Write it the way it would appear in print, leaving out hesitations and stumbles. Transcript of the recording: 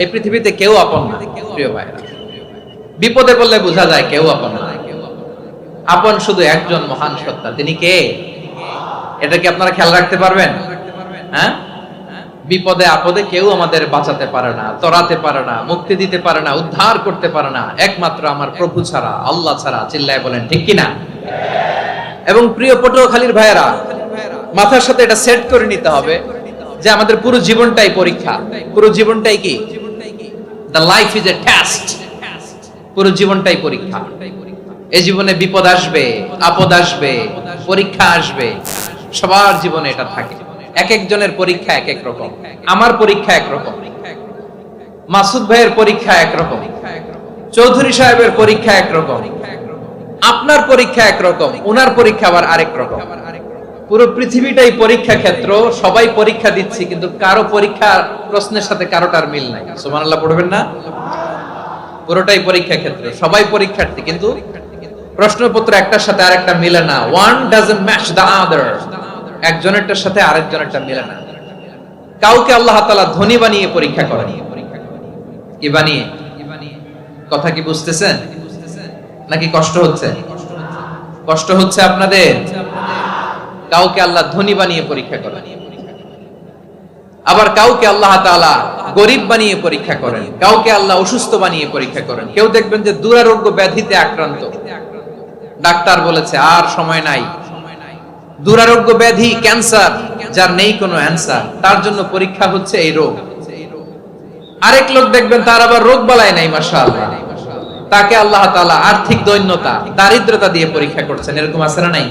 এই পৃথিবীতে কেউ আপন না প্রিয় ভাইরা। বিপদে পড়লে বোঝা যায় কেউ আপন না। আপন শুধু একজন মহান সত্তা, তিনি কে? এটা কি আপনারা খেয়াল রাখতে পারবেন? হ্যাঁ, বিপদে আপদে কেউ আমাদের বাঁচাতে পারে না, তরাতে পারে না, মুক্তি দিতে পারে না, উদ্ধার করতে পারে না, একমাত্র আমার প্রভু ছাড়া, আল্লাহ ছাড়া। চিল্লায় বলেন ঠিক কিনা? এবং প্রিয় পটুয়াখালীর ভাইয়েরা, মাথার সাথে এটা সেট করে নিতে হবে যে আমাদের পুরো জীবনটাই পরীক্ষা। পুরো জীবনটাই কি? The life is a test. পুরো জীবনটাই পরীক্ষা। এই জীবনে বিপদ আসবে, আপদ আসবে, পরীক্ষা আসবে, সবার জীবনে এটা থাকে। এক একজনের পরীক্ষা এক এক রকম। আমার পরীক্ষা এক রকম, মাসুদ ভাইয়ের পরীক্ষা এক রকম, চৌধুরী সাহেবের পরীক্ষা এক রকম, আপনার পরীক্ষা এক রকম, উনার পরীক্ষা আবার আরেক রকম। পুরো পৃথিবীটাই পরীক্ষা ক্ষেত্র, সবাই পরীক্ষা দিচ্ছি, কিন্তু কারো পরীক্ষা প্রশ্নের সাথে কারোটার মিল নাই। সুবহানাল্লাহ পড়বেন না? পুরোটাই পরীক্ষা ক্ষেত্র, সবাই পরীক্ষার্থী, কিন্তু প্রশ্নপত্র একটার সাথে আরেকটা মিলে না। One doesn't match the other. একজনেরটার সাথে আরেকজনেরটা মিলে না। কাউকে আল্লাহ তাআলা ধনী বানিয়ে পরীক্ষা করেন। কি বানিয়ে? কথা কি বুঝতেছেন নাকি কষ্ট হচ্ছে? কষ্ট হচ্ছে আপনাদের? কাউকে আল্লাহ ধনী বানিয়ে পরীক্ষা করেন, আবার কাউকে আল্লাহ তাআলা গরিব বানিয়ে পরীক্ষা করেন, কাউকে আল্লাহ অসুস্থ বানিয়ে পরীক্ষা করেন। কেউ দেখবেন যে দুরারোগ্য ব্যাধিতে আক্রান্ত, ডাক্তার বলেছে আর সময় নাই, দুরারোগ্য ব্যাধি, ক্যান্সার, যার নেই কোনো অ্যান্সার, তার জন্য পরীক্ষা হচ্ছে এই রোগ। আরেক লোক দেখবেন তার আবার রোগ বালাই নাই, মাশাআল্লাহ, তাকে আল্লাহ তাআলা আর্থিক দৈন্যতা, দারিদ্রতা দিয়ে পরীক্ষা করছেন। এরকম আছে না নাই?